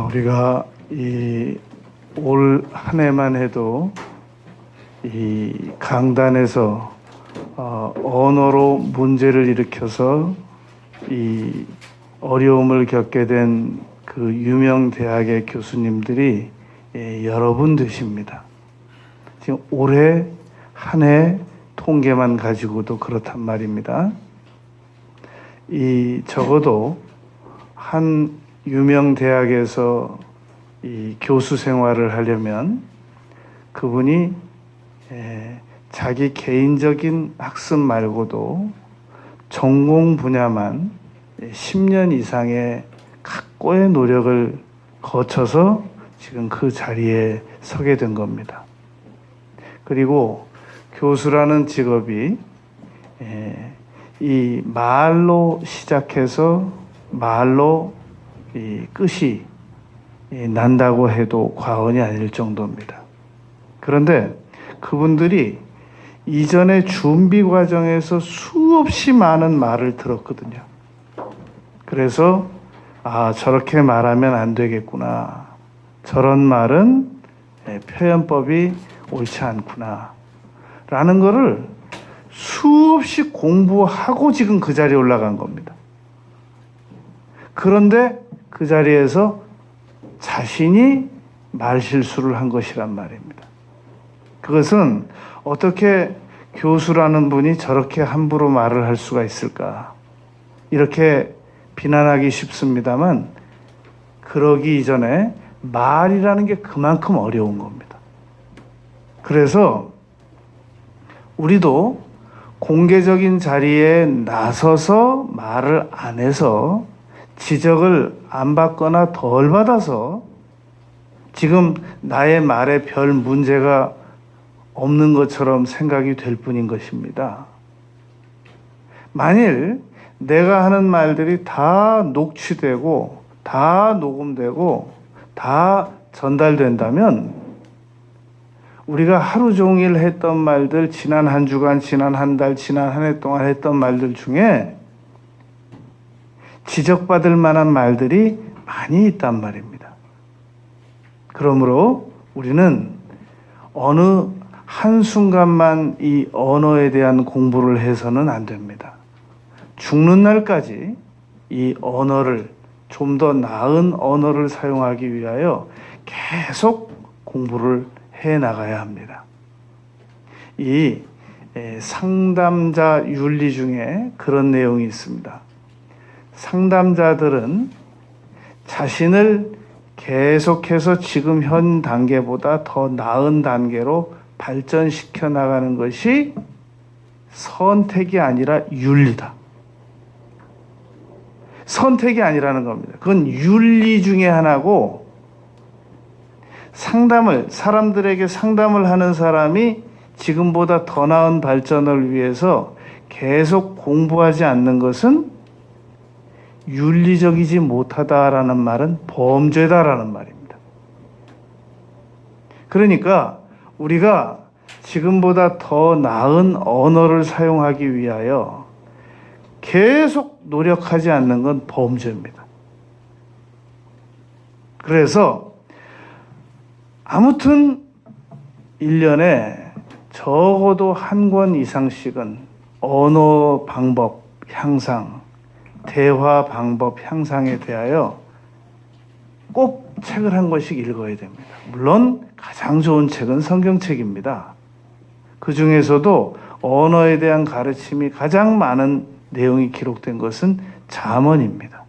우리가 올 한 해만 해도 이 강단에서 언어로 문제를 일으켜서 이 어려움을 겪게 된 그 유명 대학의 교수님들이 여러 분 되십니다. 지금 올해 한 해 통계만 가지고도 그렇단 말입니다. 적어도 한 유명 대학에서 이 교수 생활을 하려면 그분이 자기 개인적인 학습 말고도 전공 분야만 10년 이상의 각고의 노력을 거쳐서 지금 그 자리에 서게 된 겁니다. 그리고 교수라는 직업이 이 말로 시작해서 말로 이 끝이 난다고 해도 과언이 아닐 정도입니다. 그런데 그분들이 이전에 준비 과정에서 수없이 많은 말을 들었거든요. 그래서 저렇게 말하면 안 되겠구나. 저런 말은 표현법이 옳지 않구나. 라는 거를 수없이 공부하고 지금 그 자리에 올라간 겁니다. 그런데 그 자리에서 자신이 말실수를 한 것이란 말입니다. 그것은 어떻게 교수라는 분이 저렇게 함부로 말을 할 수가 있을까? 이렇게 비난하기 쉽습니다만 그러기 이전에 말이라는 게 그만큼 어려운 겁니다. 그래서 우리도 공개적인 자리에 나서서 말을 안 해서 지적을 안 받거나 덜 받아서 지금 나의 말에 별 문제가 없는 것처럼 생각이 될 뿐인 것입니다. 만일 내가 하는 말들이 다 녹취되고 다 녹음되고 다 전달된다면 우리가 하루 종일 했던 말들, 지난 한 주간, 지난 한 달, 지난 한 해 동안 했던 말들 중에 지적받을 만한 말들이 많이 있단 말입니다. 그러므로 우리는 어느 한순간만 이 언어에 대한 공부를 해서는 안 됩니다. 죽는 날까지 이 언어를 좀 더 나은 언어를 사용하기 위하여 계속 공부를 해 나가야 합니다. 이 상담자 윤리 중에 그런 내용이 있습니다. 상담자들은 자신을 계속해서 지금 현 단계보다 더 나은 단계로 발전시켜 나가는 것이 선택이 아니라 윤리다. 선택이 아니라는 겁니다. 그건 윤리 중에 하나고 사람들에게 상담을 하는 사람이 지금보다 더 나은 발전을 위해서 계속 공부하지 않는 것은 윤리적이지 못하다라는 말은 범죄다라는 말입니다. 그러니까 우리가 지금보다 더 나은 언어를 사용하기 위하여 계속 노력하지 않는 건 범죄입니다. 그래서 아무튼 1년에 적어도 한 권 이상씩은 언어 방법 향상, 대화 방법 향상에 대하여 꼭 책을 한 권씩 읽어야 됩니다. 물론 가장 좋은 책은 성경책입니다. 그 중에서도 언어에 대한 가르침이 가장 많은 내용이 기록된 것은 잠언입니다.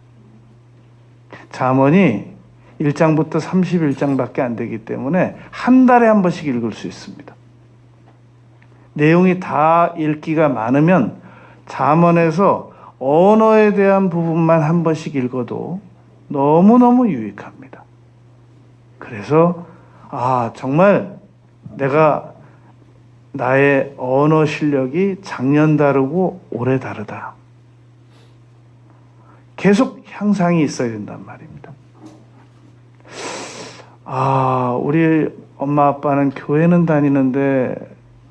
잠언이 1장부터 31장밖에 안 되기 때문에 한 달에 한 번씩 읽을 수 있습니다. 내용이 다 읽기가 많으면 잠언에서 언어에 대한 부분만 한 번씩 읽어도 너무너무 유익합니다. 그래서 정말 내가 나의 언어 실력이 작년 다르고 올해 다르다. 계속 향상이 있어야 된단 말입니다. 우리 엄마 아빠는 교회는 다니는데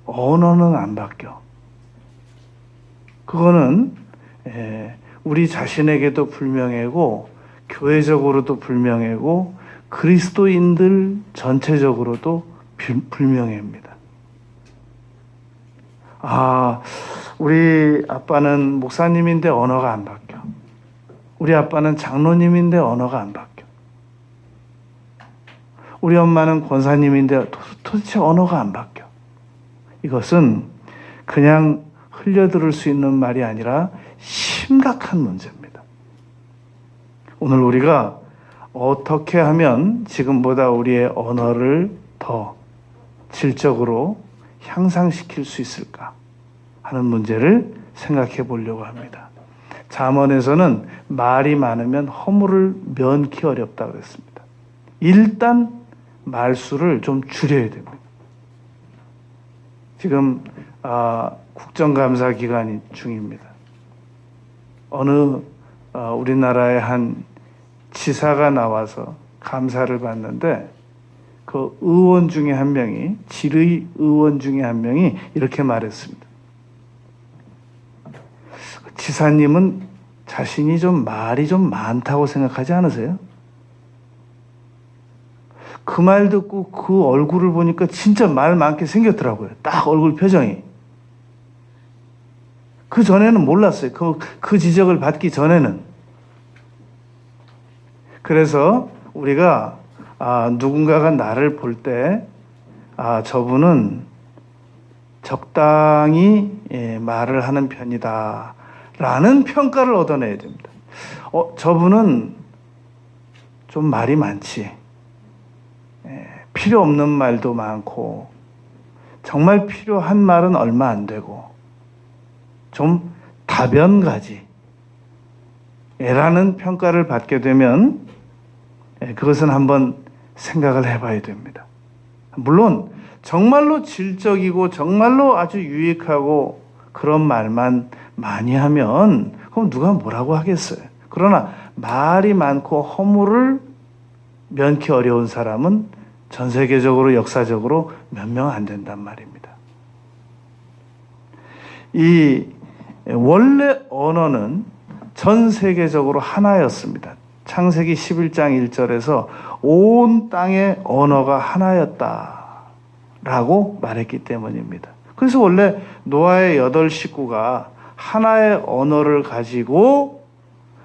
언어는 안 바뀌어. 그거는 우리 자신에게도 불명예고 교회적으로도 불명예고 그리스도인들 전체적으로도 불명예입니다. 우리 아빠는 목사님인데 언어가 안 바뀌어. 우리 아빠는 장로님인데 언어가 안 바뀌어. 우리 엄마는 권사님인데 도대체 언어가 안 바뀌어. 이것은 그냥 흘려들을 수 있는 말이 아니라 심각한 문제입니다. 오늘 우리가 어떻게 하면 지금보다 우리의 언어를 더 질적으로 향상시킬 수 있을까 하는 문제를 생각해 보려고 합니다. 잠언에서는 말이 많으면 허물을 면키 어렵다고 했습니다. 일단 말수를 좀 줄여야 됩니다. 지금 국정감사 기간 중입니다. 어느 우리나라의 한 지사가 나와서 감사를 받는데 그 의원 중에 한 명이, 질의 의원 중에 한 명이 이렇게 말했습니다. 지사님은 자신이 말이 좀 많다고 생각하지 않으세요? 그 말 듣고 그 얼굴을 보니까 진짜 말 많게 생겼더라고요. 딱 얼굴 표정이. 그 전에는 몰랐어요. 그 지적을 받기 전에는. 그래서 우리가 누군가가 나를 볼 때 저분은 적당히 말을 하는 편이다 라는 평가를 얻어내야 됩니다. 저분은 좀 말이 많지. 필요 없는 말도 많고 정말 필요한 말은 얼마 안 되고 좀 다변가지 라는 평가를 받게 되면 그것은 한번 생각을 해봐야 됩니다. 물론 정말로 질적이고 정말로 아주 유익하고 그런 말만 많이 하면 그럼 누가 뭐라고 하겠어요. 그러나 말이 많고 허물을 면키 어려운 사람은 전 세계적으로 역사적으로 몇 명 안 된단 말입니다. 이 원래 언어는 전 세계적으로 하나였습니다. 창세기 11장 1절에서 온 땅의 언어가 하나였다라고 말했기 때문입니다. 그래서 원래 노아의 8 식구가 하나의 언어를 가지고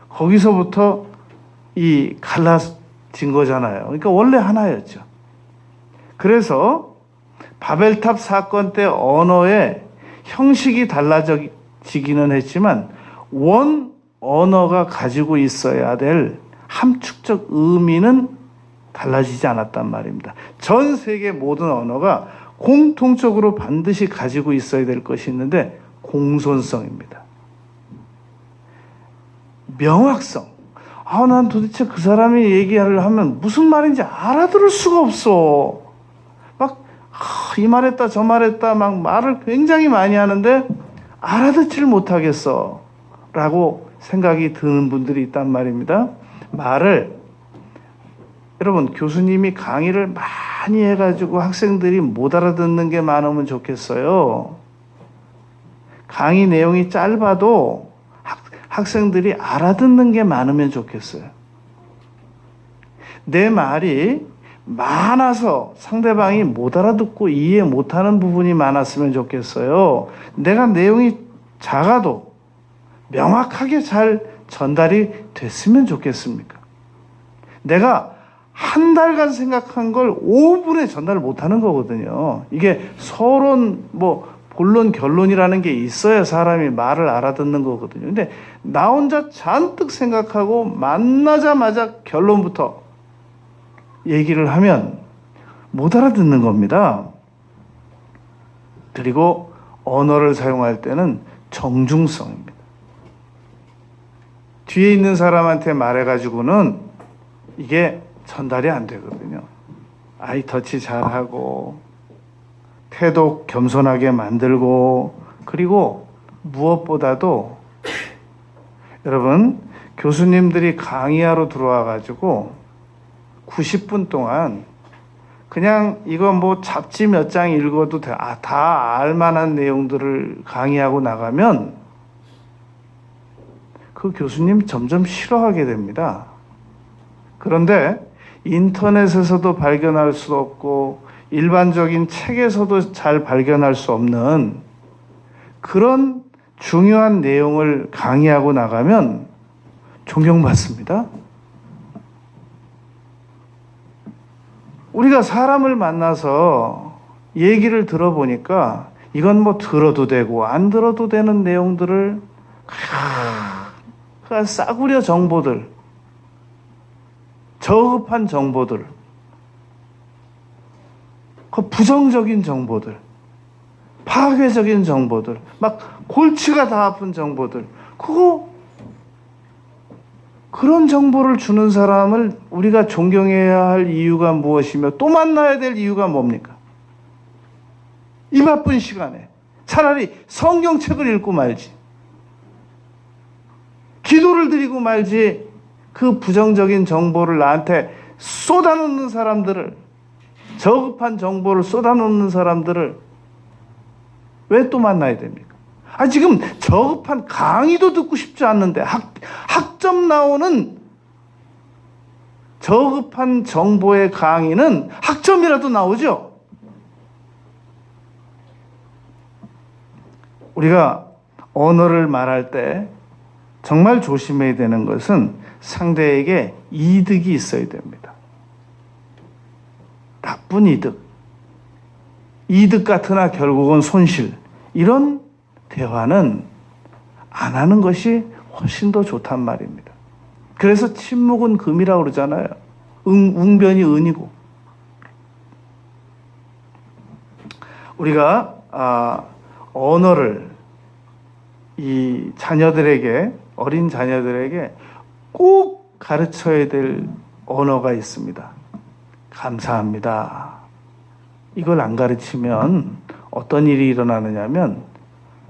거기서부터 갈라진 거잖아요. 그러니까 원래 하나였죠. 그래서 바벨탑 사건 때 언어의 형식이 달라지기는 했지만 원 언어가 가지고 있어야 될 함축적 의미는 달라지지 않았단 말입니다. 전 세계 모든 언어가 공통적으로 반드시 가지고 있어야 될 것이 있는데 공손성입니다. 명확성. 난 도대체 그 사람이 얘기를 하면 무슨 말인지 알아들을 수가 없어. 이 말했다 저 말했다 막 말을 굉장히 많이 하는데 알아듣지를 못하겠어 라고 생각이 드는 분들이 있단 말입니다. 여러분 교수님이 강의를 많이 해가지고 학생들이 못 알아듣는 게 많으면 좋겠어요. 강의 내용이 짧아도 학생들이 알아듣는 게 많으면 좋겠어요. 내 말이 많아서 상대방이 못 알아듣고 이해 못하는 부분이 많았으면 좋겠어요. 내가 내용이 작아도 명확하게 잘 전달이 됐으면 좋겠습니까? 내가 한 달간 생각한 걸 5분에 전달을 못하는 거거든요. 이게 서론, 본론, 결론이라는 게 있어야 사람이 말을 알아듣는 거거든요. 근데 나 혼자 잔뜩 생각하고 만나자마자 결론부터 얘기를 하면 못 알아듣는 겁니다. 그리고 언어를 사용할 때는 정중성입니다. 뒤에 있는 사람한테 말해가지고는 이게 전달이 안 되거든요. 아이터치 잘하고 태도 겸손하게 만들고 그리고 무엇보다도 여러분 교수님들이 강의하러 들어와가지고 90분 동안 그냥 이거 잡지 몇 장 읽어도 다 알만한 내용들을 강의하고 나가면 그 교수님 점점 싫어하게 됩니다. 그런데 인터넷에서도 발견할 수 없고 일반적인 책에서도 잘 발견할 수 없는 그런 중요한 내용을 강의하고 나가면 존경받습니다. 우리가 사람을 만나서 얘기를 들어보니까 이건 뭐 들어도 되고 안 들어도 되는 내용들을 싸구려 정보들, 저급한 정보들, 그 부정적인 정보들, 파괴적인 정보들, 막 골치가 다 아픈 정보들, 그런 정보를 주는 사람을 우리가 존경해야 할 이유가 무엇이며 또 만나야 될 이유가 뭡니까? 이 바쁜 시간에 차라리 성경책을 읽고 말지, 기도를 드리고 말지, 그 부정적인 정보를 나한테 쏟아놓는 사람들을, 저급한 정보를 쏟아놓는 사람들을 왜 또 만나야 됩니까? 지금 저급한 강의도 듣고 싶지 않는데 학점 나오는 저급한 정보의 강의는 학점이라도 나오죠. 우리가 언어를 말할 때 정말 조심해야 되는 것은 상대에게 이득이 있어야 됩니다. 나쁜 이득 같으나 결국은 손실, 이런 대화는 안 하는 것이 훨씬 더 좋단 말입니다. 그래서 침묵은 금이라고 그러잖아요. 웅변이 은이고. 우리가 언어를 이 자녀들에게, 어린 자녀들에게 꼭 가르쳐야 될 언어가 있습니다. 감사합니다. 이걸 안 가르치면 어떤 일이 일어나느냐면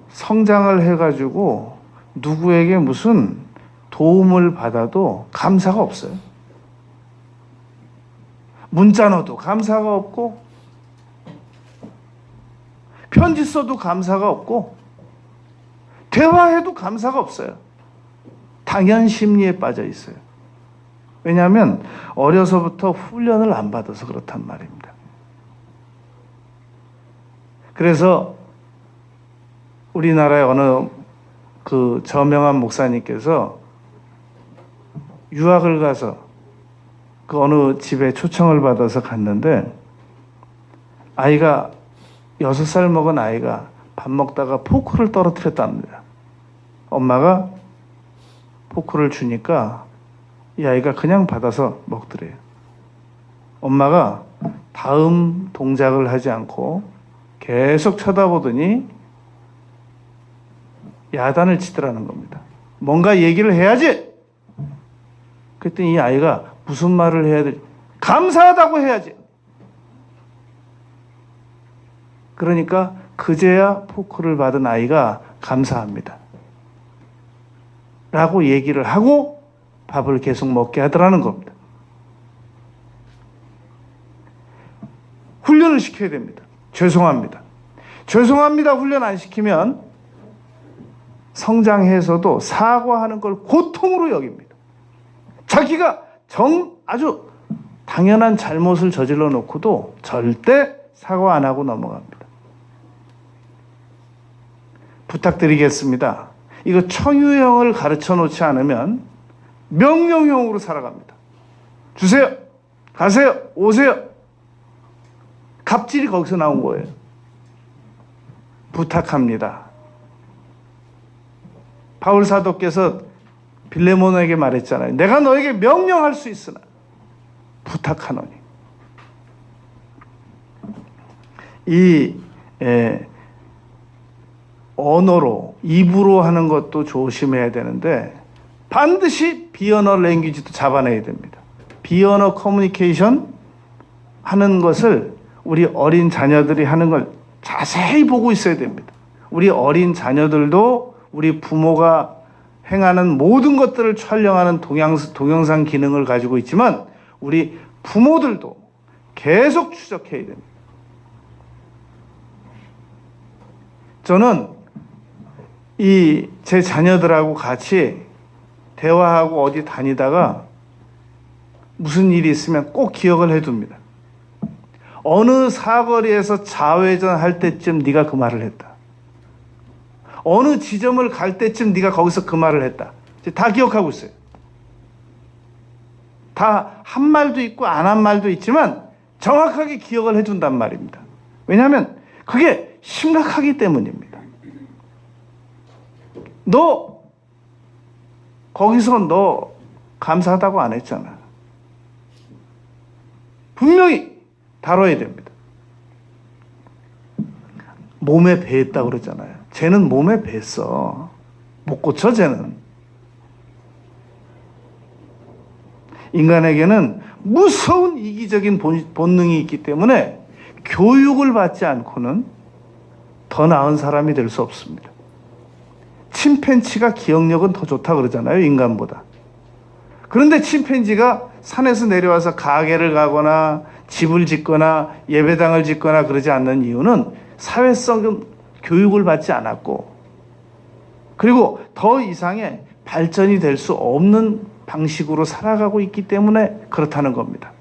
성장을 해가지고 누구에게 무슨 도움을 받아도 감사가 없어요. 문자 넣어도 감사가 없고, 편지 써도 감사가 없고, 대화해도 감사가 없어요. 당연 심리에 빠져 있어요. 왜냐하면 어려서부터 훈련을 안 받아서 그렇단 말입니다. 그래서 우리나라의 어느 그 저명한 목사님께서 유학을 가서 그 어느 집에 초청을 받아서 갔는데, 아이가 6살 먹은 아이가 밥 먹다가 포크를 떨어뜨렸답니다. 엄마가 포크를 주니까 이 아이가 그냥 받아서 먹더래요. 엄마가 다음 동작을 하지 않고 계속 쳐다보더니 야단을 치더라는 겁니다. 뭔가 얘기를 해야지. 그랬더니 이 아이가 무슨 말을 해야 되지? 감사하다고 해야지. 그러니까 그제야 포크를 받은 아이가 감사합니다 라고 얘기를 하고 밥을 계속 먹게 하더라는 겁니다. 훈련을 시켜야 됩니다. 죄송합니다. 죄송합니다 훈련 안 시키면 성장해서도 사과하는 걸 고통으로 여깁니다. 자기가 아주 당연한 잘못을 저질러 놓고도 절대 사과 안 하고 넘어갑니다. 부탁드리겠습니다. 이거 청유형을 가르쳐 놓지 않으면 명령형으로 살아갑니다. 주세요. 가세요. 오세요. 갑질이 거기서 나온 거예요. 부탁합니다. 바울 사도께서 빌레몬에게 말했잖아요. 내가 너에게 명령할 수 있으나 부탁하노니. 이 언어로, 입으로 하는 것도 조심해야 되는데 반드시 비언어 랭귀지도 잡아내야 됩니다. 비언어 커뮤니케이션 하는 것을 우리 어린 자녀들이 하는 걸 자세히 보고 있어야 됩니다. 우리 어린 자녀들도 우리 부모가 행하는 모든 것들을 촬영하는 동영상 기능을 가지고 있지만 우리 부모들도 계속 추적해야 됩니다. 저는 제 자녀들하고 같이 대화하고 어디 다니다가 무슨 일이 있으면 꼭 기억을 해둡니다. 어느 사거리에서 좌회전 할 때쯤 네가 그 말을 했다. 어느 지점을 갈 때쯤 네가 거기서 그 말을 했다. 다 기억하고 있어요. 다 한 말도 있고 안 한 말도 있지만 정확하게 기억을 해둔단 말입니다. 왜냐하면 그게 심각하기 때문입니다. 너 거기서 너 감사하다고 안 했잖아. 분명히 다뤄야 됩니다. 몸에 배했다고 그러잖아요. 쟤는 몸에 뱄어. 못 고쳐 쟤는. 인간에게는 무서운 이기적인 본능이 있기 때문에 교육을 받지 않고는 더 나은 사람이 될 수 없습니다. 침팬지가 기억력은 더 좋다 그러잖아요, 인간보다. 그런데 침팬지가 산에서 내려와서 가게를 가거나 집을 짓거나 예배당을 짓거나 그러지 않는 이유는 사회성 교육을 받지 않았고, 그리고 더 이상의 발전이 될 수 없는 방식으로 살아가고 있기 때문에 그렇다는 겁니다.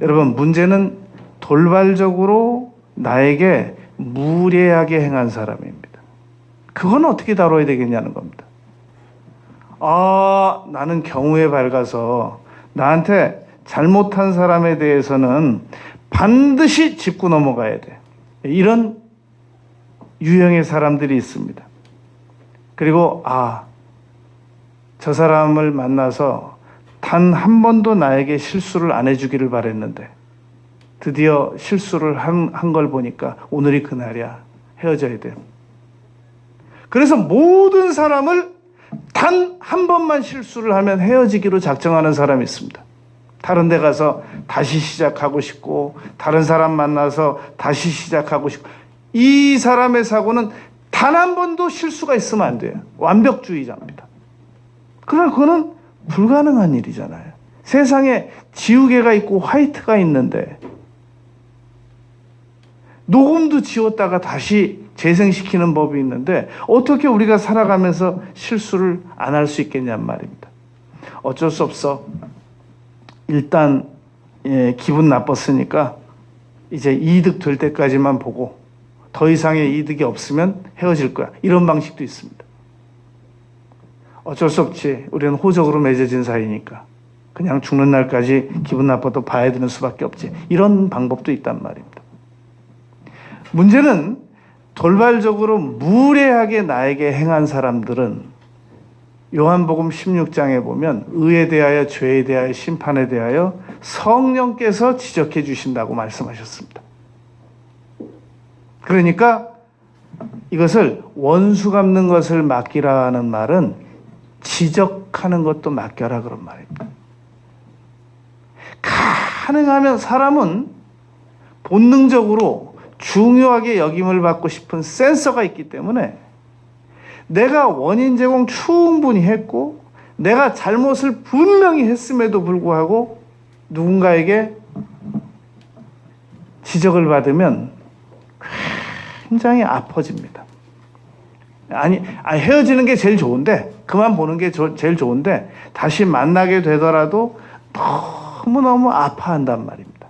여러분, 문제는 돌발적으로 나에게 무례하게 행한 사람입니다. 그건 어떻게 다뤄야 되겠냐는 겁니다. 나는 경우에 밝아서 나한테 잘못한 사람에 대해서는 반드시 짚고 넘어가야 돼. 이런 유형의 사람들이 있습니다. 그리고 저 사람을 만나서 단 한 번도 나에게 실수를 안 해주기를 바랬는데 드디어 실수를 한 걸 보니까 오늘이 그날이야. 헤어져야 돼. 그래서 모든 사람을 단 한 번만 실수를 하면 헤어지기로 작정하는 사람이 있습니다. 다른 데 가서 다시 시작하고 싶고, 다른 사람 만나서 다시 시작하고 싶고, 이 사람의 사고는 단 한 번도 실수가 있으면 안 돼요. 완벽주의자입니다. 그러나 그거는 불가능한 일이잖아요. 세상에 지우개가 있고 화이트가 있는데 녹음도 지웠다가 다시 재생시키는 법이 있는데 어떻게 우리가 살아가면서 실수를 안 할 수 있겠냔 말입니다. 어쩔 수 없어. 일단 기분 나빴으니까 이제 이득 될 때까지만 보고 더 이상의 이득이 없으면 헤어질 거야. 이런 방식도 있습니다. 어쩔 수 없지. 우리는 호적으로 맺어진 사이니까 그냥 죽는 날까지 기분 나빠도 봐야 되는 수밖에 없지. 이런 방법도 있단 말입니다. 문제는 돌발적으로 무례하게 나에게 행한 사람들은 요한복음 16장에 보면 의에 대하여 죄에 대하여 심판에 대하여 성령께서 지적해 주신다고 말씀하셨습니다. 그러니까 이것을 원수 갚는 것을 맡기라는 말은 지적하는 것도 맡겨라 그런 말입니다. 가능하면 사람은 본능적으로 중요하게 여김을 받고 싶은 센서가 있기 때문에 내가 원인 제공 충분히 했고 내가 잘못을 분명히 했음에도 불구하고 누군가에게 지적을 받으면 굉장히 아파집니다. 헤어지는 게 제일 좋은데, 그만 보는 게 제일 좋은데 다시 만나게 되더라도 너무너무 아파한단 말입니다.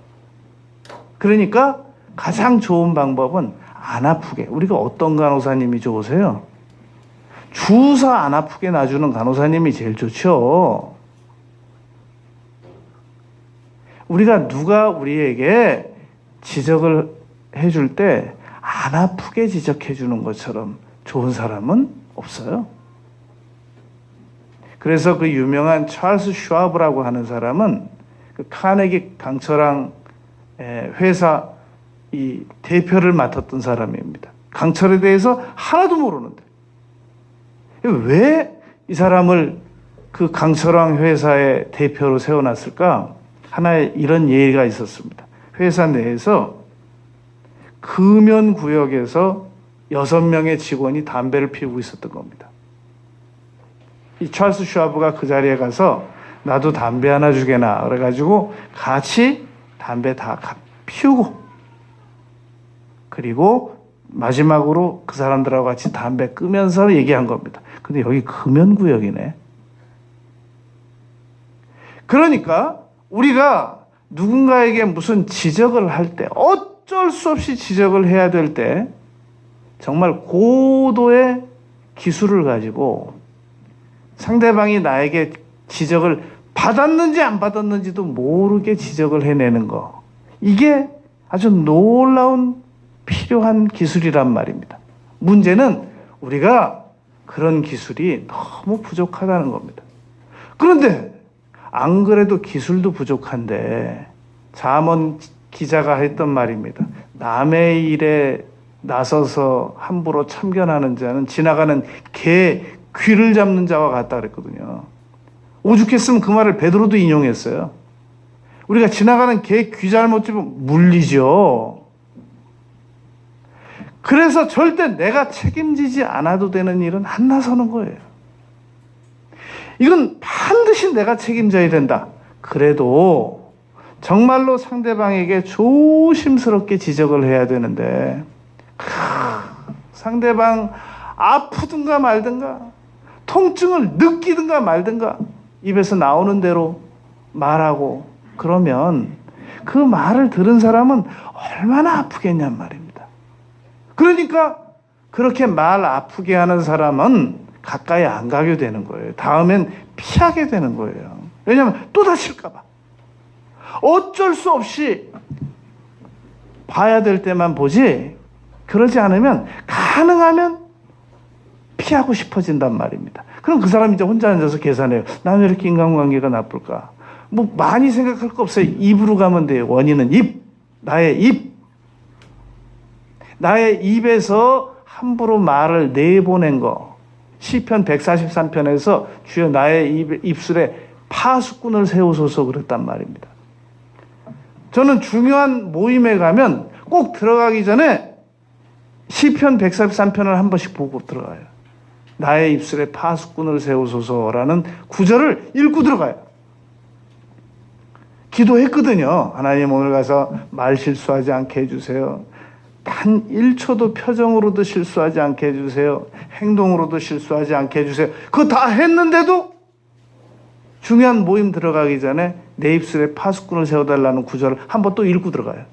그러니까 가장 좋은 방법은 안 아프게. 우리가 어떤 간호사님이 좋으세요? 주사 안 아프게 놔주는 간호사님이 제일 좋죠. 누가 우리에게 지적을 해줄 때 안 아프게 지적해 주는 것처럼 좋은 사람은 없어요. 그래서 그 유명한 찰스 슈와브라고 하는 사람은 그 카네기 강철왕 회사 이 대표를 맡았던 사람입니다. 강철에 대해서 하나도 모르는데 왜 이 사람을 그 강철왕 회사의 대표로 세워놨을까? 하나의 이런 예가 있었습니다. 회사 내에서 금연구역에서 6명의 직원이 담배를 피우고 있었던 겁니다. 이 찰스 슈와브가 그 자리에 가서 나도 담배 하나 주게나 그래가지고 같이 담배 다 피우고, 그리고 마지막으로 그 사람들하고 같이 담배 끄면서 얘기한 겁니다. 근데 여기 금연구역이네. 그러니까 우리가 누군가에게 무슨 지적을 할 때, 어쩔 수 없이 지적을 해야 될 때, 정말 고도의 기술을 가지고 상대방이 나에게 지적을 받았는지 안 받았는지도 모르게 지적을 해내는 거. 이게 아주 놀라운 필요한 기술이란 말입니다. 문제는 우리가 그런 기술이 너무 부족하다는 겁니다. 그런데 안 그래도 기술도 부족한데 잠언 기자가 했던 말입니다. 남의 일에 나서서 함부로 참견하는 자는 지나가는 개 귀를 잡는 자와 같다 그랬거든요. 오죽했으면 그 말을 베드로도 인용했어요. 우리가 지나가는 개 귀 잘못 잡으면 물리죠. 그래서 절대 내가 책임지지 않아도 되는 일은 안 나서는 거예요. 이건 반드시 내가 책임져야 된다. 그래도 정말로 상대방에게 조심스럽게 지적을 해야 되는데 상대방 아프든가 말든가 통증을 느끼든가 말든가 입에서 나오는 대로 말하고 그러면 그 말을 들은 사람은 얼마나 아프겠냔 말입니다. 그러니까 그렇게 말 아프게 하는 사람은 가까이 안 가게 되는 거예요. 다음엔 피하게 되는 거예요. 왜냐하면 또 다칠까 봐. 어쩔 수 없이 봐야 될 때만 보지 그러지 않으면 가능하면 피하고 싶어진단 말입니다. 그럼 그 사람이 이제 혼자 앉아서 계산해요. 나는 왜 이렇게 인간관계가 나쁠까? 뭐 많이 생각할 거 없어요. 입으로 가면 돼요. 원인은 입. 나의 입. 나의 입에서 함부로 말을 내보낸 거. 시편 143편에서 주여 나의 입술에 파수꾼을 세우소서 그랬단 말입니다. 저는 중요한 모임에 가면 꼭 들어가기 전에 시편 143편을 한 번씩 보고 들어가요. 나의 입술에 파수꾼을 세우소서라는 구절을 읽고 들어가요. 기도했거든요. 하나님 오늘 가서 말 실수하지 않게 해주세요. 단 1초도 표정으로도 실수하지 않게 해주세요. 행동으로도 실수하지 않게 해주세요. 그거 다 했는데도 중요한 모임 들어가기 전에 내 입술에 파수꾼을 세워달라는 구절을 한번 또 읽고 들어가요.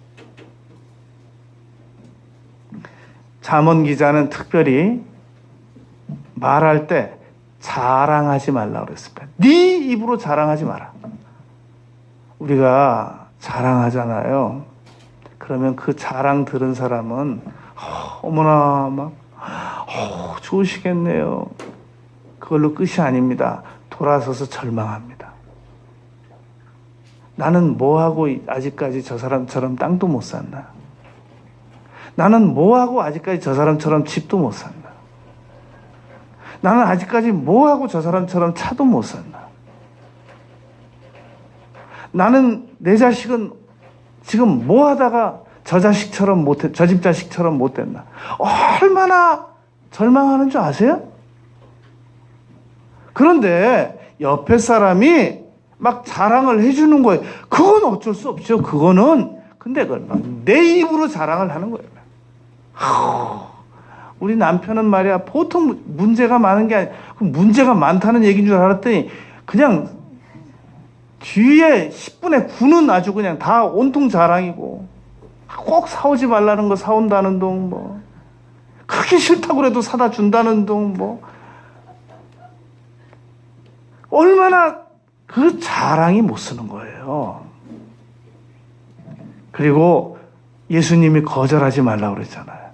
잠언 기자는 특별히 말할 때 자랑하지 말라고 그랬습니다. 네 입으로 자랑하지 마라. 우리가 자랑하잖아요. 그러면 그 자랑 들은 사람은 어머나 막 좋으시겠네요. 그걸로 끝이 아닙니다. 돌아서서 절망합니다. 나는 뭐하고 아직까지 저 사람처럼 땅도 못 샀나? 나는 뭐하고 아직까지 저 사람처럼 집도 못 샀나? 나는 아직까지 뭐하고 저 사람처럼 차도 못 샀나? 나는 내 자식은 지금 뭐 하다가 저 자식처럼 못했, 저 집 자식처럼 못됐나? 얼마나 절망하는 줄 아세요? 그런데 옆에 사람이 막 자랑을 해주는 거예요. 그건 어쩔 수 없죠. 그거는. 근데 그걸 막 내 입으로 자랑을 하는 거예요. 우리 남편은 말이야 보통 문제가 많은 게 아니라 문제가 많다는 얘기인 줄 알았더니 그냥 뒤에 10분의 9는 아주 그냥 다 온통 자랑이고 꼭 사오지 말라는 거 사온다는 둥 뭐 그렇게 싫다고 그래도 사다 준다는 둥 뭐 얼마나 그 자랑이 못 쓰는 거예요. 그리고 예수님이 거절하지 말라고 그랬잖아요.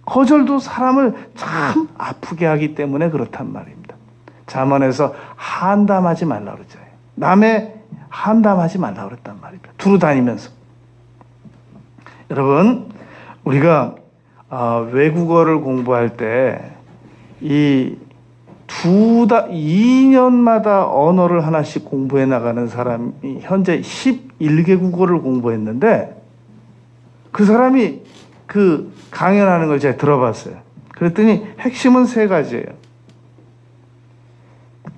거절도 사람을 참 아프게 하기 때문에 그렇단 말입니다. 잠언에서 한담하지 말라고 그랬잖아요. 남의 한담하지 말라고 그랬단 말입니다. 두루 다니면서. 여러분, 우리가 외국어를 공부할 때 이 2년마다 언어를 하나씩 공부해 나가는 사람이 현재 11개 국어를 공부했는데 그 사람이 그 강연하는 걸 제가 들어봤어요. 그랬더니 핵심은 3가지예요.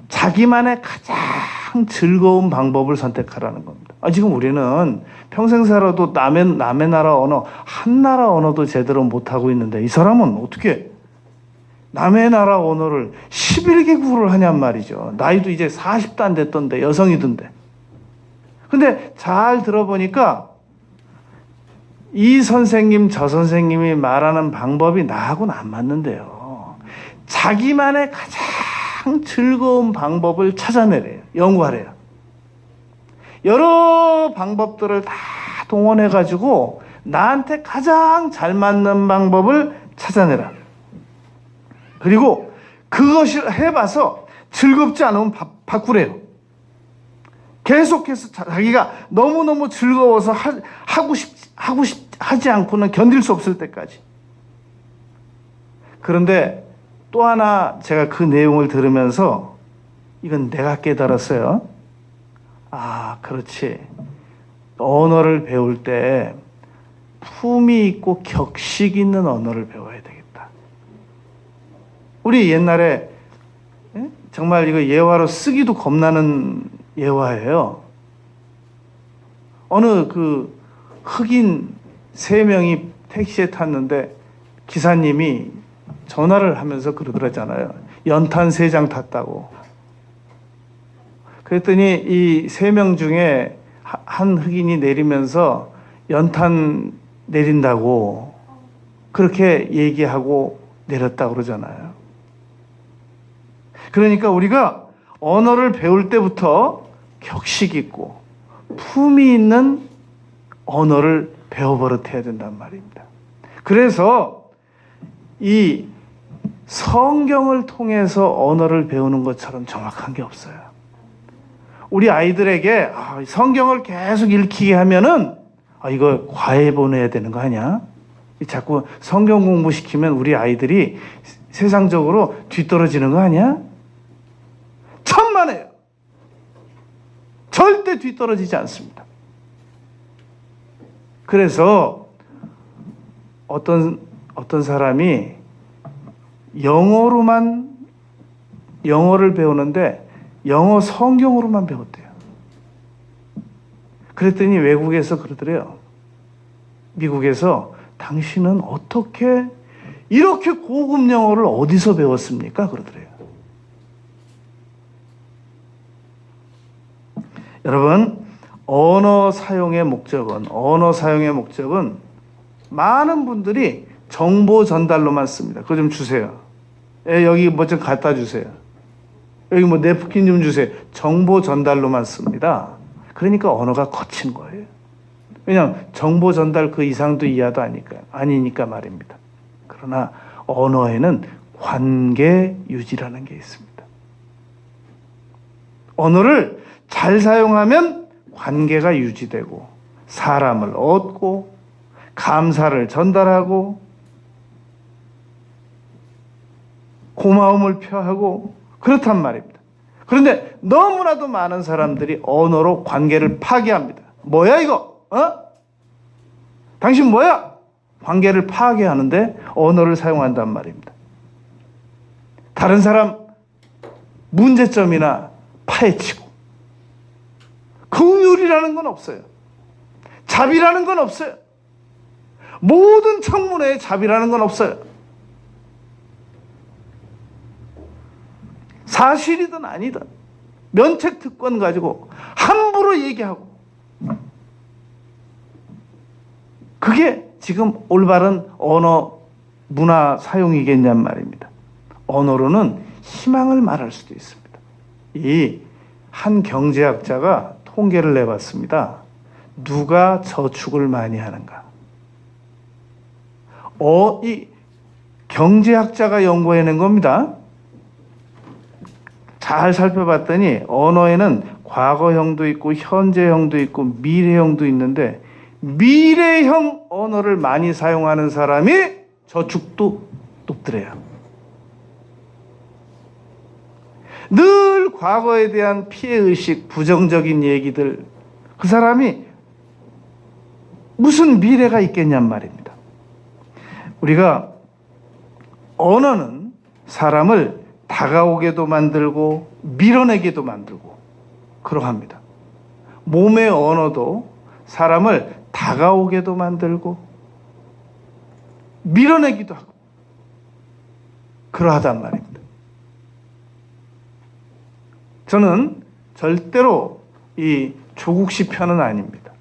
자기만의 가장 즐거운 방법을 선택하라는 겁니다. 지금 우리는 평생 살아도 남의 나라 언어, 한 나라 언어도 제대로 못하고 있는데 이 사람은 어떻게 남의 나라 언어를 11개국어를 하냔 말이죠. 나이도 이제 40도 안 됐던데 여성이던데. 근데 잘 들어보니까 이 선생님, 저 선생님이 말하는 방법이 나하고는 안 맞는데요. 자기만의 가장 즐거운 방법을 찾아내래요. 연구하래요. 여러 방법들을 다 동원해가지고 나한테 가장 잘 맞는 방법을 찾아내라. 그리고 그것을 해봐서 즐겁지 않으면 바꾸래요. 계속해서 자기가 너무너무 즐거워서 하지 않고는 견딜 수 없을 때까지. 그런데 또 하나 제가 그 내용을 들으면서 이건 내가 깨달았어요. 아, 그렇지. 언어를 배울 때 품이 있고 격식 있는 언어를 배워야 되겠다. 우리 옛날에 정말 이거 예화로 쓰기도 겁나는 예화예요. 어느 그 흑인 3명이 택시에 탔는데 기사님이 전화를 하면서 그러더라잖아요. 연탄 3장 탔다고. 그랬더니 이 3명 중에 한 흑인이 내리면서 연탄 내린다고 그렇게 얘기하고 내렸다고 그러잖아요. 그러니까 우리가 언어를 배울 때부터 격식 있고 품이 있는 언어를 배워버릇해야 된단 말입니다. 그래서 이 성경을 통해서 언어를 배우는 것처럼 정확한 게 없어요. 우리 아이들에게 성경을 계속 읽히게 하면은 이거 과외 보내야 되는 거 아니야? 자꾸 성경 공부시키면 우리 아이들이 세상적으로 뒤떨어지는 거 아니야? 천만에요. 절대 뒤떨어지지 않습니다. 그래서 어떤 사람이 영어를 배우는데 영어 성경으로만 배웠대요. 그랬더니 외국에서 그러더래요. 미국에서 당신은 어떻게 이렇게 고급 영어를 어디서 배웠습니까? 그러더래요. 여러분, 언어 사용의 목적은 많은 분들이 정보 전달로만 씁니다. 그거 좀 주세요. 여기 뭐 좀 갖다 주세요. 여기 뭐 냅킨 좀 주세요. 정보 전달로만 씁니다. 그러니까 언어가 거친 거예요. 왜냐하면 정보 전달 그 이상도 이하도 아니니까 말입니다. 그러나 언어에는 관계 유지라는 게 있습니다. 언어를 잘 사용하면 관계가 유지되고 사람을 얻고 감사를 전달하고 고마움을 표하고 그렇단 말입니다. 그런데 너무나도 많은 사람들이 언어로 관계를 파괴합니다. 뭐야 이거? 당신 뭐야? 관계를 파괴하는데 언어를 사용한단 말입니다. 다른 사람 문제점이나 파헤치고 긍휼이라는 건 없어요. 자비라는 건 없어요. 모든 청문회에 자비라는 건 없어요. 사실이든 아니든 면책 특권 가지고 함부로 얘기하고 그게 지금 올바른 언어 문화 사용이겠냔 말입니다. 언어로는 희망을 말할 수도 있습니다. 이 한 경제학자가 통계를 내봤습니다. 누가 저축을 많이 하는가? 이 경제학자가 연구해낸 겁니다. 잘 살펴봤더니 언어에는 과거형도 있고 현재형도 있고 미래형도 있는데 미래형 언어를 많이 사용하는 사람이 저축도 높더래요. 늘 과거에 대한 피해의식, 부정적인 얘기들, 그 사람이 무슨 미래가 있겠냔 말입니다. 우리가 언어는 사람을 다가오게도 만들고 밀어내게도 만들고 그러합니다. 몸의 언어도 사람을 다가오게도 만들고 밀어내기도 하고 그러하단 말입니다. 저는 절대로 이 조국 씨 편은 아닙니다.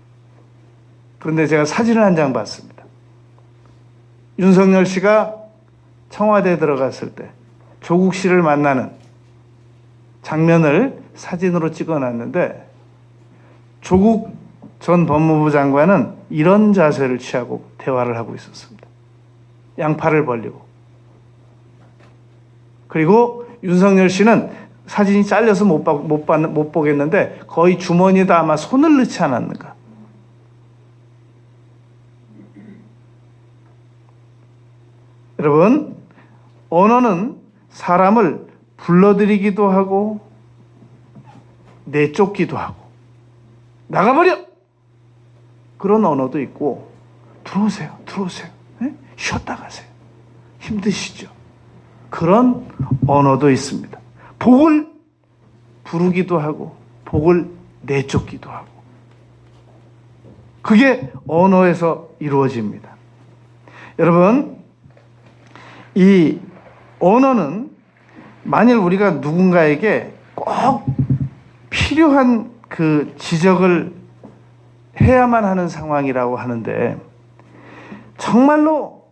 그런데 제가 사진을 한 장 봤습니다. 윤석열 씨가 청와대에 들어갔을 때 조국 씨를 만나는 장면을 사진으로 찍어놨는데, 조국 전 법무부 장관은 이런 자세를 취하고 대화를 하고 있었습니다. 양팔을 벌리고. 그리고 윤석열 씨는 사진이 잘려서 못 보겠는데 거의 주머니에다 아마 손을 넣지 않았는가. 여러분, 언어는 사람을 불러들이기도 하고 내쫓기도 하고, 나가버려! 그런 언어도 있고, 들어오세요, 네? 쉬었다 가세요, 힘드시죠? 그런 언어도 있습니다. 복을 부르기도 하고 복을 내쫓기도 하고, 그게 언어에서 이루어집니다. 여러분, 이 언어는 만일 우리가 누군가에게 꼭 필요한 그 지적을 해야만 하는 상황이라고 하는데, 정말로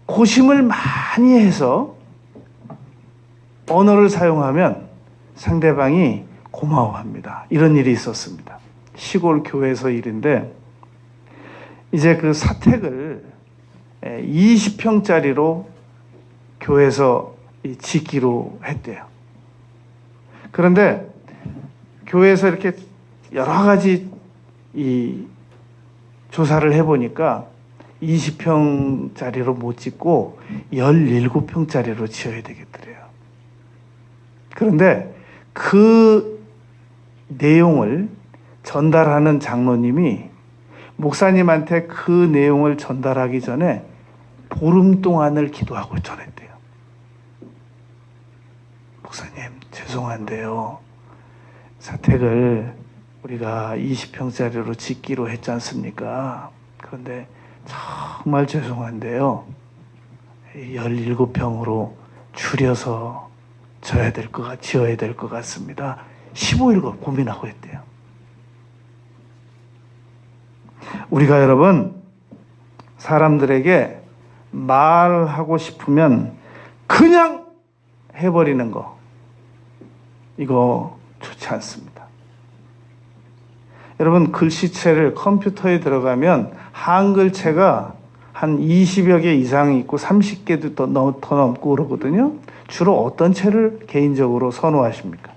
고심을 많이 해서 언어를 사용하면 상대방이 고마워합니다. 이런 일이 있었습니다. 시골 교회에서 일인데, 이제 그 사택을 20평짜리로 교회에서 짓기로 했대요. 그런데 교회에서 이렇게 여러 가지 조사를 해보니까 20평짜리로 못 짓고 17평짜리로 지어야 되겠더래요. 그런데 그 내용을 전달하는 장로님이 목사님한테 그 내용을 전달하기 전에 보름 동안을 기도하고 전했대요. 목사님, 죄송한데요, 사택을 우리가 20평짜리로 짓기로 했지 않습니까? 그런데 정말 죄송한데요, 17평으로 줄여서 지어야 될 것 같습니다. 15일 고민하고 했대요. 우리가 여러분, 사람들에게 말하고 싶으면 그냥 해버리는 거, 이거 좋지 않습니다. 여러분, 글씨체를 컴퓨터에 들어가면 한글체가 한 20여 개 이상 있고 30개도 더 넘고 그러거든요. 주로 어떤 체를 개인적으로 선호하십니까?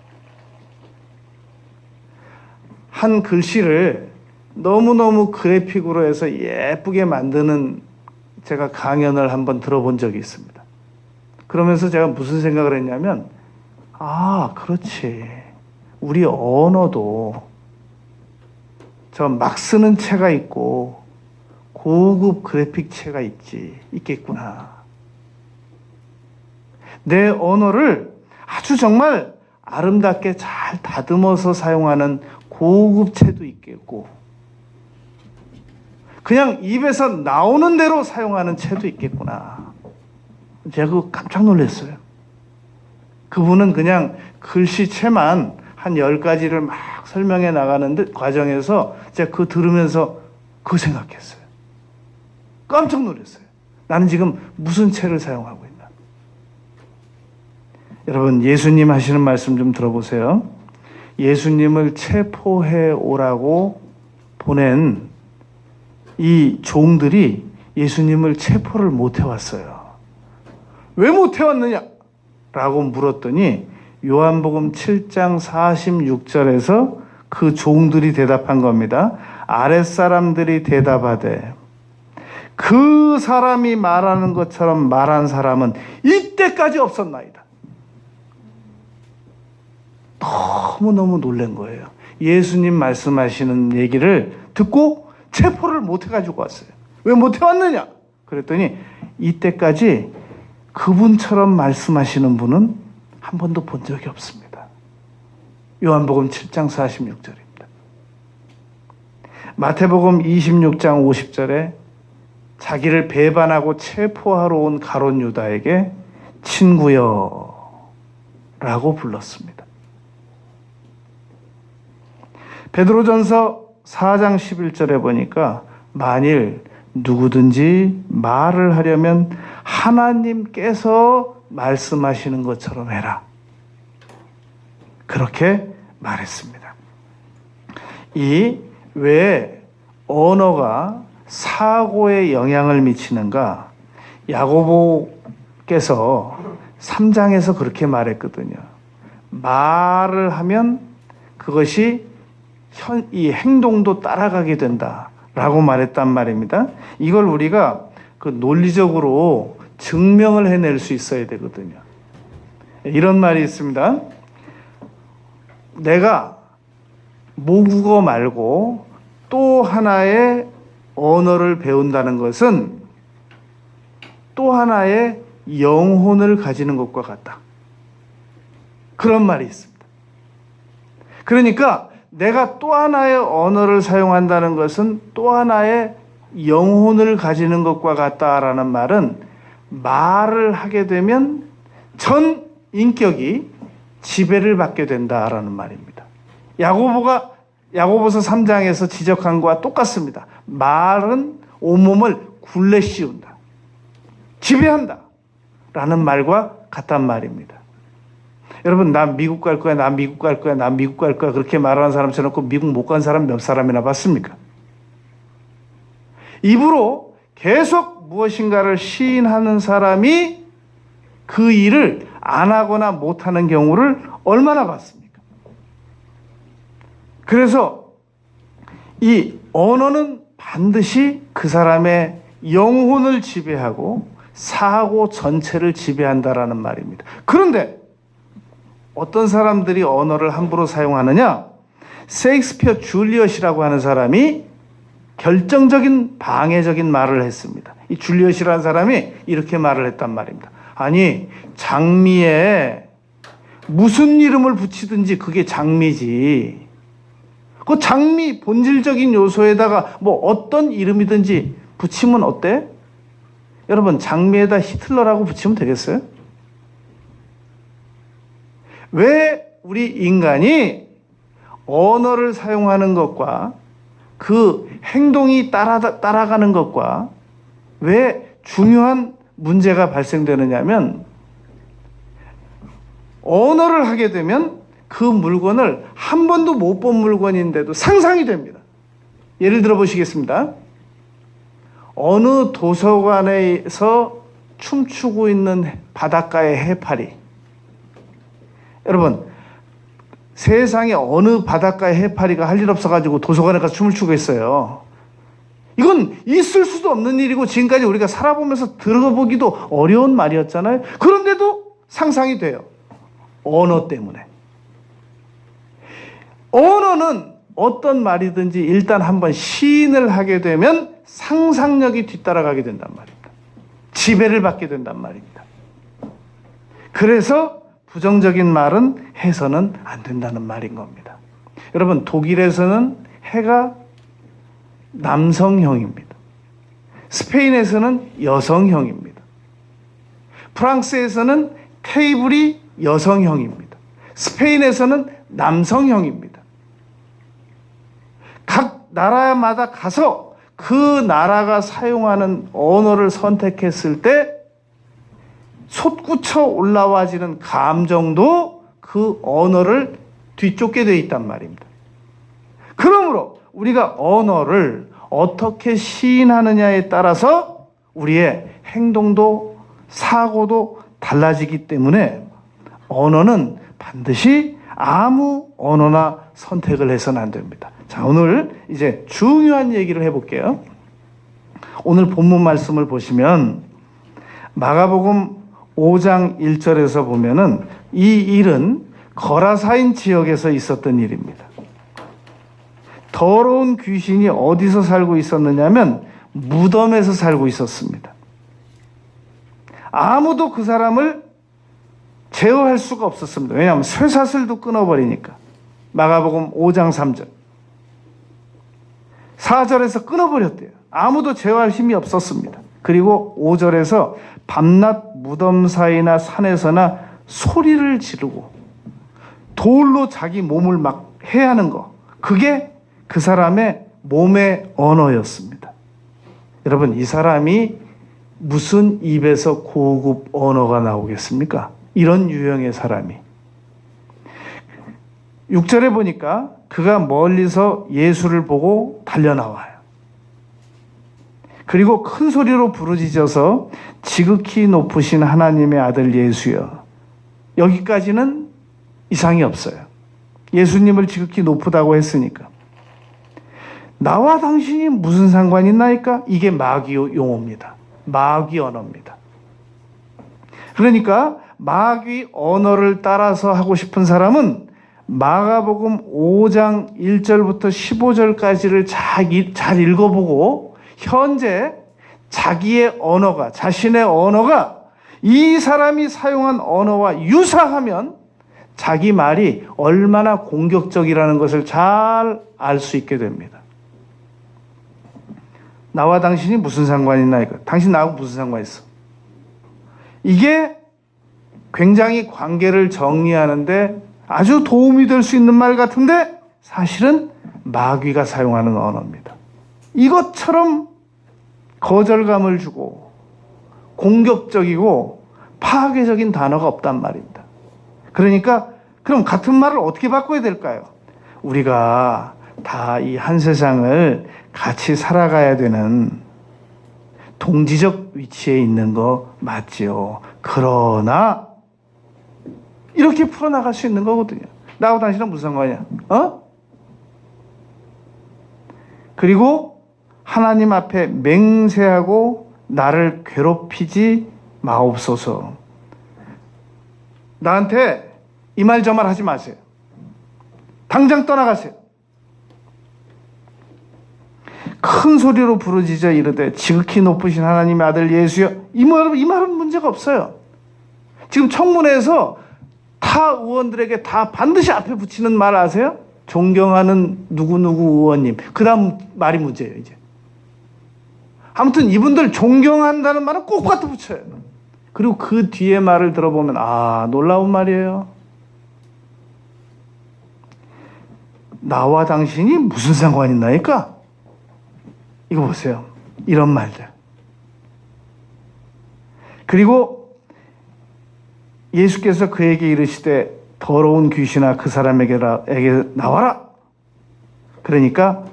한 글씨를 너무너무 그래픽으로 해서 예쁘게 만드는, 제가 강연을 한번 들어본 적이 있습니다. 그러면서 제가 무슨 생각을 했냐면, 그렇지, 우리 언어도 저 막 쓰는 체가 있고 고급 그래픽 체가 있겠구나. 내 언어를 아주 정말 아름답게 잘 다듬어서 사용하는 고급 체도 있겠고, 그냥 입에서 나오는 대로 사용하는 체도 있겠구나. 제가 그거 깜짝 놀랐어요. 그분은 그냥 글씨체만 한 10가지를 막 설명해 나가는 과정에서 제가 그거 들으면서 그거 생각했어요. 깜짝 놀랐어요. 나는 지금 무슨 체를 사용하고 있나. 여러분, 예수님 하시는 말씀 좀 들어보세요. 예수님을 체포해 오라고 보낸 이 종들이 예수님을 체포를 못 해왔어요. 왜 못 해왔느냐? 라고 물었더니 요한복음 7장 46절에서 그 종들이 대답한 겁니다. 아랫사람들이 대답하되 그 사람이 말하는 것처럼 말한 사람은 이때까지 없었나이다. 너무너무 놀란 거예요. 예수님 말씀하시는 얘기를 듣고 체포를 못 해가지고 왔어요. 왜 못 해왔느냐? 그랬더니 이때까지 그분처럼 말씀하시는 분은 한 번도 본 적이 없습니다. 요한복음 7장 46절입니다. 마태복음 26장 50절에 자기를 배반하고 체포하러 온 가룟 유다에게 친구여 라고 불렀습니다. 베드로전서 4장 11절에 보니까 만일 누구든지 말을 하려면 하나님께서 말씀하시는 것처럼 해라. 그렇게 말했습니다. 이 왜 언어가 사고에 영향을 미치는가? 야고보께서 3장에서 그렇게 말했거든요. 말을 하면 그것이 이 행동도 따라가게 된다라고 말했단 말입니다. 이걸 우리가 그 논리적으로 증명을 해낼 수 있어야 되거든요. 이런 말이 있습니다. 내가 모국어 말고 또 하나의 언어를 배운다는 것은 또 하나의 영혼을 가지는 것과 같다. 그런 말이 있습니다. 그러니까 내가 또 하나의 언어를 사용한다는 것은 또 하나의 영혼을 가지는 것과 같다라는 말은 말을 하게 되면 전 인격이 지배를 받게 된다라는 말입니다. 야고보서 3장에서 지적한 것과 똑같습니다. 말은 온몸을 굴레 씌운다. 지배한다. 라는 말과 같단 말입니다. 여러분, 나 미국 갈 거야, 나 미국 갈 거야, 나 미국 갈 거야. 그렇게 말하는 사람 쳐놓고 미국 못 간 사람 몇 사람이나 봤습니까? 입으로 계속 무엇인가를 시인하는 사람이 그 일을 안 하거나 못 하는 경우를 얼마나 봤습니까? 그래서 이 언어는 반드시 그 사람의 영혼을 지배하고 사고 전체를 지배한다라는 말입니다. 그런데 어떤 사람들이 언어를 함부로 사용하느냐? 셰익스피어 줄리엇이라고 하는 사람이 결정적인 방해적인 말을 했습니다. 이 줄리엇이라는 사람이 이렇게 말을 했단 말입니다. 아니, 장미에 무슨 이름을 붙이든지 그게 장미지. 그 장미 본질적인 요소에다가 뭐 어떤 이름이든지 붙이면 어때? 여러분, 장미에다 히틀러라고 붙이면 되겠어요? 왜 우리 인간이 언어를 사용하는 것과 그 행동이 따라가는 것과 왜 중요한 문제가 발생되느냐면, 언어를 하게 되면 그 물건을 한 번도 못 본 물건인데도 상상이 됩니다. 예를 들어 보시겠습니다. 어느 도서관에서 춤추고 있는 바닷가의 해파리. 여러분, 세상에 어느 바닷가의 해파리가 할 일 없어가지고 도서관에 가서 춤을 추고 있어요. 이건 있을 수도 없는 일이고 지금까지 우리가 살아보면서 들어보기도 어려운 말이었잖아요. 그런데도 상상이 돼요. 언어 때문에. 언어는 어떤 말이든지 일단 한번 시인을 하게 되면 상상력이 뒤따라가게 된단 말입니다. 지배를 받게 된단 말입니다. 그래서 부정적인 말은 해서는 안 된다는 말인 겁니다. 여러분, 독일에서는 해가 남성형입니다. 스페인에서는 여성형입니다. 프랑스에서는 테이블이 여성형입니다. 스페인에서는 남성형입니다. 각 나라마다 가서 그 나라가 사용하는 언어를 선택했을 때 솟구쳐 올라와지는 감정도 그 언어를 뒤쫓게 되어 있단 말입니다. 그러므로 우리가 언어를 어떻게 시인하느냐에 따라서 우리의 행동도 사고도 달라지기 때문에 언어는 반드시 아무 언어나 선택을 해서는 안 됩니다. 자, 오늘 이제 중요한 얘기를 해볼게요. 오늘 본문 말씀을 보시면 마가복음 5장 1절에서 보면은 이 일은 거라사인 지역에서 있었던 일입니다. 더러운 귀신이 어디서 살고 있었느냐면 무덤에서 살고 있었습니다. 아무도 그 사람을 제어할 수가 없었습니다. 왜냐하면 쇠사슬도 끊어버리니까. 마가복음 5장 3절. 4절에서 끊어버렸대요. 아무도 제어할 힘이 없었습니다. 그리고 5절에서 밤낮 무덤 사이나 산에서나 소리를 지르고 돌로 자기 몸을 막 해하는 거, 그게 그 사람의 몸의 언어였습니다. 여러분, 이 사람이 무슨 입에서 고급 언어가 나오겠습니까? 이런 유형의 사람이. 6절에 보니까 그가 멀리서 예수를 보고 달려나와요. 그리고 큰 소리로 부르짖어서 지극히 높으신 하나님의 아들 예수여. 여기까지는 이상이 없어요. 예수님을 지극히 높다고 했으니까. 나와 당신이 무슨 상관이 있나이까? 이게 마귀 용어입니다. 마귀 언어입니다. 그러니까 마귀 언어를 따라서 하고 싶은 사람은 마가복음 5장 1절부터 15절까지를 잘 읽어보고 현재 자기의 언어가, 자신의 언어가 이 사람이 사용한 언어와 유사하면 자기 말이 얼마나 공격적이라는 것을 잘 알 수 있게 됩니다. 나와 당신이 무슨 상관이 있나? 당신 나하고 무슨 상관이 있어? 이게 굉장히 관계를 정리하는데 아주 도움이 될 수 있는 말 같은데 사실은 마귀가 사용하는 언어입니다. 이것처럼 거절감을 주고 공격적이고 파괴적인 단어가 없단 말입니다. 그러니까 그럼 같은 말을 어떻게 바꿔야 될까요? 우리가 다 이 한 세상을 같이 살아가야 되는 동지적 위치에 있는 거 맞지요. 그러나 이렇게 풀어나갈 수 있는 거거든요. 나하고 당신은 무슨 상관이야? 그리고 하나님 앞에 맹세하고 나를 괴롭히지 마옵소서. 나한테 이 말 저 말 하지 마세요. 당장 떠나가세요. 큰 소리로 부르짖어 이르되 지극히 높으신 하나님의 아들 예수여. 이 말은 문제가 없어요. 지금 청문회에서 타 의원들에게 다 반드시 앞에 붙이는 말 아세요? 존경하는 누구누구 의원님. 그 다음 말이 문제예요, 이제. 아무튼 이분들 존경한다는 말은 꼭 갖다 붙여요. 그리고 그 뒤에 말을 들어보면 놀라운 말이에요. 나와 당신이 무슨 상관이 있나이까? 이거 보세요. 이런 말들. 그리고 예수께서 그에게 이르시되 더러운 귀신아 그 사람에게 나와라. 그러니까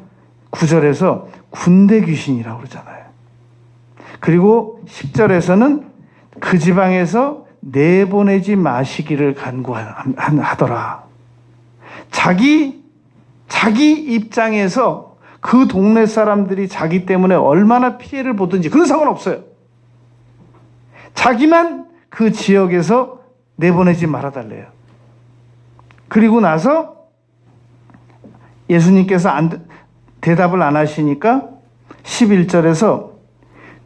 9절에서 군대 귀신이라고 그러잖아요. 그리고 10절에서는 그 지방에서 내보내지 마시기를 간구하더라. 자기 입장에서 그 동네 사람들이 자기 때문에 얼마나 피해를 보든지 그런 상관없어요. 자기만 그 지역에서 내보내지 말아달래요. 그리고 나서 예수님께서 대답을 안 하시니까 11절에서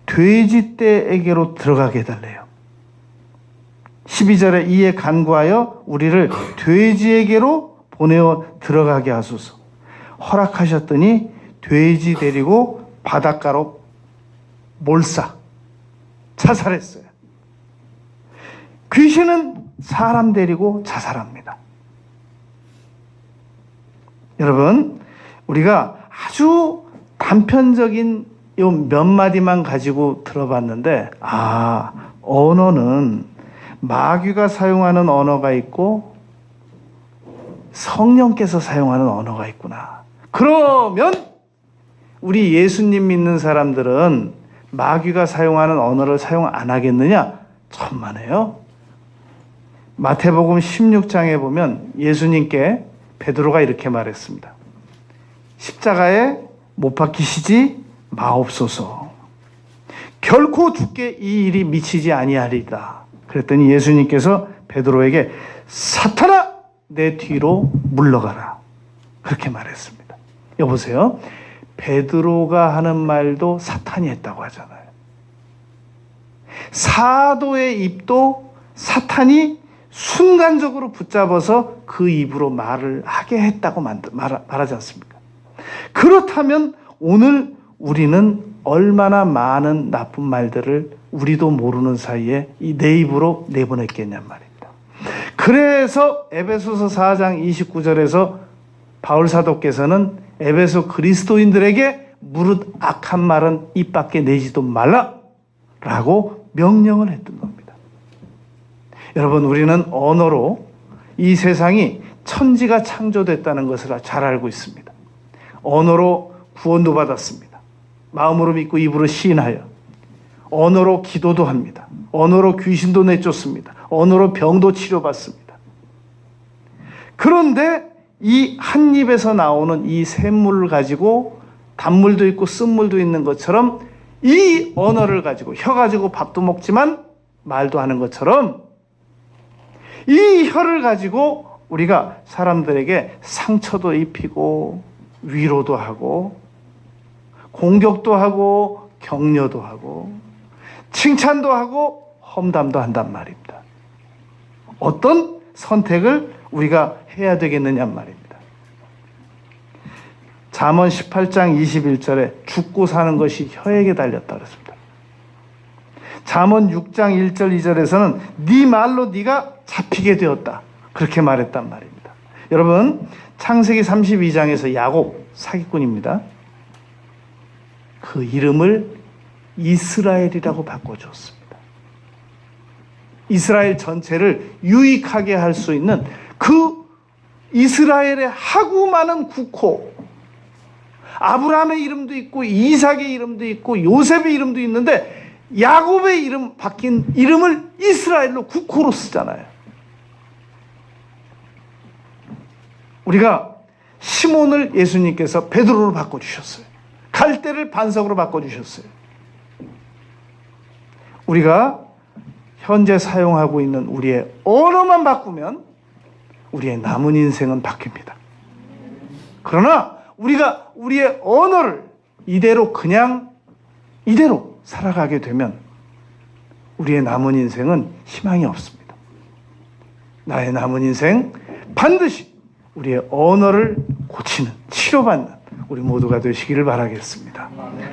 돼지떼에게로 들어가게 해달래요. 12절에 이에 간구하여 우리를 돼지에게로 보내어 들어가게 하소서. 허락하셨더니 돼지 데리고 바닷가로 자살했어요. 귀신은 사람 데리고 자살합니다. 여러분, 우리가 아주 단편적인 요 몇 마디만 가지고 들어봤는데 언어는 마귀가 사용하는 언어가 있고 성령께서 사용하는 언어가 있구나. 그러면 우리 예수님 믿는 사람들은 마귀가 사용하는 언어를 사용 안 하겠느냐? 천만에요. 마태복음 16장에 보면 예수님께 베드로가 이렇게 말했습니다. 십자가에 못 박히시지 마옵소서. 결코 주께 이 일이 미치지 아니하리다. 그랬더니 예수님께서 베드로에게 사탄아 내 뒤로 물러가라. 그렇게 말했습니다. 여보세요. 베드로가 하는 말도 사탄이 했다고 하잖아요. 사도의 입도 사탄이 순간적으로 붙잡아서 그 입으로 말을 하게 했다고 말하지 않습니까? 그렇다면 오늘 우리는 얼마나 많은 나쁜 말들을 우리도 모르는 사이에 내 입으로 내보냈겠냔 말입니다. 그래서 에베소서 4장 29절에서 바울 사도께서는 에베소 그리스도인들에게 무릇 악한 말은 입 밖에 내지도 말라라고 명령을 했던 겁니다. 여러분, 우리는 언어로 이 세상이 천지가 창조됐다는 것을 잘 알고 있습니다. 언어로 구원도 받았습니다. 마음으로 믿고 입으로 시인하여 언어로 기도도 합니다. 언어로 귀신도 내쫓습니다. 언어로 병도 치료받습니다. 그런데 이 한 입에서 나오는 이 샘물을 가지고 단물도 있고 쓴물도 있는 것처럼 이 언어를 가지고 혀 가지고 밥도 먹지만 말도 하는 것처럼 이 혀를 가지고 우리가 사람들에게 상처도 입히고 위로도 하고 공격도 하고 격려도 하고 칭찬도 하고 험담도 한단 말입니다. 어떤 선택을 우리가 해야 되겠느냐 말입니다. 잠언 18장 21절에 죽고 사는 것이 혀에게 달렸다 그랬습니다. 잠언 6장 1절 2절에서는 네 말로 네가 잡히게 되었다 그렇게 말했단 말입니다. 여러분, 창세기 32장에서 야곱 사기꾼입니다. 그 이름을 이스라엘이라고 바꿔줬습니다. 이스라엘 전체를 유익하게 할 수 있는 그 이스라엘의 하고 많은 국호, 아브라함의 이름도 있고 이삭의 이름도 있고 요셉의 이름도 있는데 야곱의 이름 바뀐 이름을 이스라엘로 국호로 쓰잖아요. 우리가 시몬을 예수님께서 베드로로 바꿔주셨어요. 갈대를 반석으로 바꿔주셨어요. 우리가 현재 사용하고 있는 우리의 언어만 바꾸면 우리의 남은 인생은 바뀝니다. 그러나 우리가 우리의 언어를 이대로 살아가게 되면 우리의 남은 인생은 희망이 없습니다. 나의 남은 인생 반드시 우리의 언어를 고치는, 치료받는 우리 모두가 되시기를 바라겠습니다.